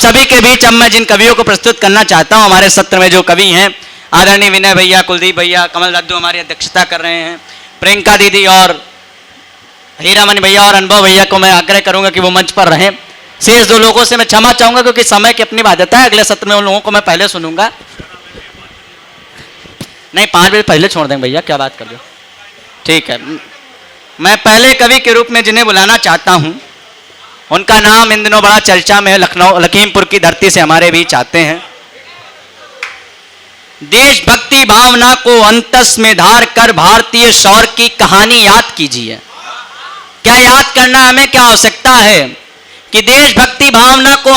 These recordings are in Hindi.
सभी के बीच अब मैं जिन कवियों को प्रस्तुत करना चाहता हूं, हमारे सत्र में जो कवि हैं आदरणीय विनय भैया, कुलदीप भैया, कमल दादू हमारी अध्यक्षता कर रहे हैं, प्रियंका दीदी और हीरामणि भैया और अनुभव भैया को मैं आग्रह करूंगा कि वो मंच पर रहें। शेष दो लोगों से मैं क्षमा चाहूंगा क्योंकि समय की अपनी बाध्यता है। अगले सत्र में उन लोगों को मैं पहले सुनूंगा। नहीं, 5 बजे पहले छोड़ देंगे भैया, क्या बात कर रहे हो? ठीक है। मैं पहले कवि के रूप में जिन्हें बुलाना चाहता हूं, उनका नाम इन दिनों बड़ा चर्चा में है, लखनऊ लखीमपुर की धरती से हमारे बीच आते हैं। देशभक्ति भावना को अंतस में धार कर भारतीय शौर्य की कहानी याद कीजिए। क्या याद करना हमें, क्या आवश्यकता है कि देशभक्ति भावना को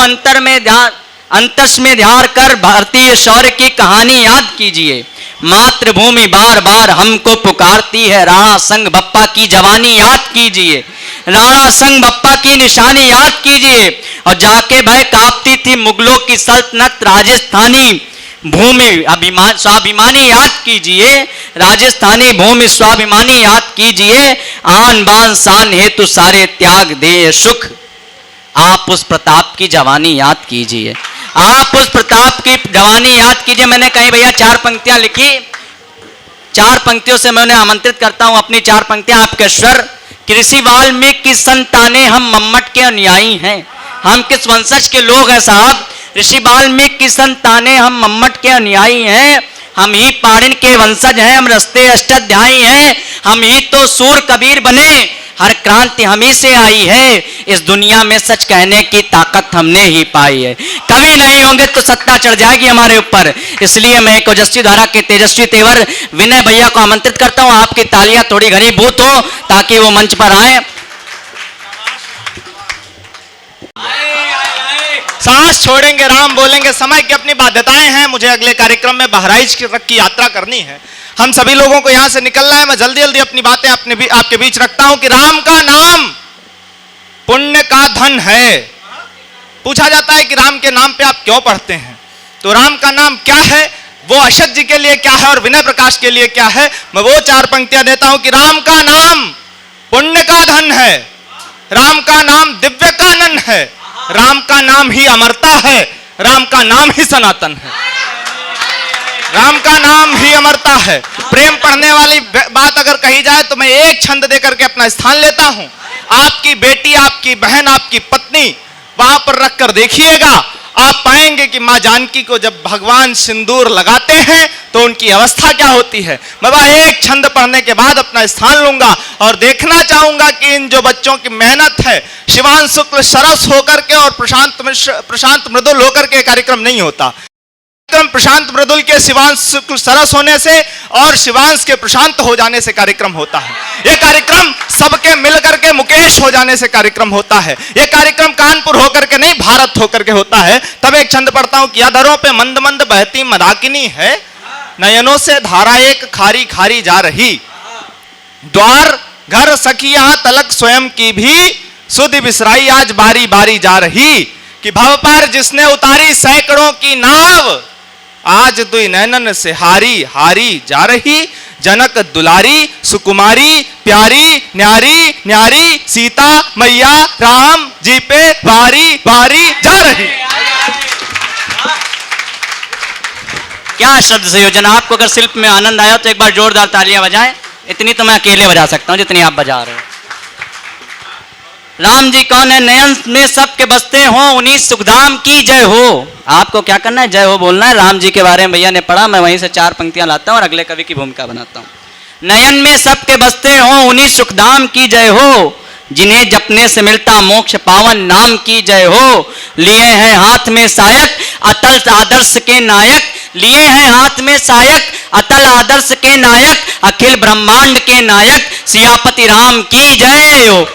अंतस में धार कर भारतीय शौर्य की कहानी याद कीजिए। मातृभूमि बार बार हमको पुकारती है, राणा संग बप्पा की जवानी याद कीजिए, राणा संग बप्पा की निशानी याद कीजिए। और जाके भय कांपती थी मुगलों की सल्तनत, राजस्थानी भूमि स्वाभिमानी याद कीजिए, राजस्थानी भूमि स्वाभिमानी याद कीजिए। आन बान शान हेतु सारे त्याग दे सुख, आप उस प्रताप की जवानी याद कीजिए, आप उस प्रताप की जवानी याद कीजिए। मैंने कहीं भैया 4 पंक्तियां लिखी, 4 पंक्तियों से मैं उन्हें आमंत्रित करता हूं अपनी 4 पंक्तियां आपके स्वर। ऋषि वाल्मीकि संताने हम मम्मट के अनुयायी हैं। हम किस वंशज के लोग हैं साहब? ऋषि वाल्मीकि संताने हम मम्मट के अनुयायी हैं। हम ही पाणिन के वंशज हैं, हम रस्ते अष्टाध्यायी हैं। हम ही तो सूर कबीर बने, हर क्रांति हम ही से आई है। इस दुनिया में सच कहने की ताकत हमने ही पाई है। कवि नहीं होंगे तो सत्ता चढ़ जाएगी हमारे ऊपर। इसलिए मैं एक ओजस्वी धारा के तेजस्वी तेवर विनय भैया को आमंत्रित करता हूं। आपकी तालियां थोड़ी घनीभूत हो ताकि वो मंच पर आए। सांस छोड़ेंगे, राम बोलेंगे। समय की अपनी बाध्यताएं हैं, मुझे अगले कार्यक्रम में बहराइच तक की यात्रा करनी है। हम सभी लोगों को यहां से निकलना है। मैं जल्दी जल्दी अपनी बातें आपके बीच रखता हूं कि राम का नाम पुण्य का धन है। पूछा जाता है कि राम के नाम पे आप क्यों पढ़ते हैं, तो राम का नाम क्या है, वो अशोक जी के लिए क्या है और विनय प्रकाश के लिए क्या है। मैं वो 4 पंक्तियां देता हूं कि राम का नाम पुण्य का धन है, राम का नाम दिव्य कानन है, राम का नाम ही अमरता है, राम का नाम ही सनातन है, राम का नाम ही अमरता है। प्रेम पढ़ने वाली बात अगर कही जाए तो मैं एक छंद देकर के अपना स्थान लेता हूं। आपकी बेटी, आपकी बहन, आपकी पत्नी वहां पर रखकर देखिएगा, आप पाएंगे कि मां जानकी को जब भगवान सिंदूर लगाते हैं तो उनकी अवस्था क्या होती है। मैं वह एक छंद पढ़ने के बाद अपना स्थान लूंगा और देखना चाहूंगा कि इन जो बच्चों की मेहनत है, शिवान शुक्ल सरस होकर के और प्रशांत मृदुल होकर के कार्यक्रम नहीं होता। कार्यक्रम प्रशांत मृदुल के शिवांश शुक्ल सरस होने से और शिवांश के प्रशांत हो जाने से कार्यक्रम होता है। यह कार्यक्रम सबके मिलकर के मुकेश हो जाने से कार्यक्रम होता है। यह कार्यक्रम कानपुर होकर के नहीं, भारत होकर के होता है। तब एक छंद पढ़ता हूं कि अधरों पे मंद मंद बहती मंदाकिनी है, नयनों से धारा एक खारी खारी जा रही, द्वार घर सखिया तलक स्वयं की भी सुधि बिसराई आज बारी बारी जा रही। कि भव पार जिसने उतारी सैकड़ों की नाव, आज दुई नैनन से हारी हारी जा रही। जनक दुलारी सुकुमारी प्यारी न्यारी न्यारी सीता मैया राम जी पे बारी बारी जा रही। क्या शब्द संयोजन! आपको अगर शिल्प में आनंद आया तो एक बार जोरदार तालियां बजाएं। इतनी तो मैं अकेले बजा सकता हूं जितनी आप बजा रहे हो। राम जी कौन है? नयन में सबके बसते हो, उन्हीं सुखधाम की जय हो। आपको क्या करना है? जय हो बोलना है। राम जी के बारे में भैया ने पढ़ा, मैं वहीं से 4 पंक्तियां लाता हूं और अगले कवि की भूमिका बनाता हूं। नयन में सबके बसते हो, उन्हीं सुखधाम की जय हो, जिन्हें जपने से मिलता मोक्ष पावन नाम की जय हो। लिए हैं हाथ में सायक अतल आदर्श के नायक, लिए हैं हाथ में सायक अतल आदर्श के नायक, अखिल ब्रह्मांड के नायक, सियापति राम की जय हो।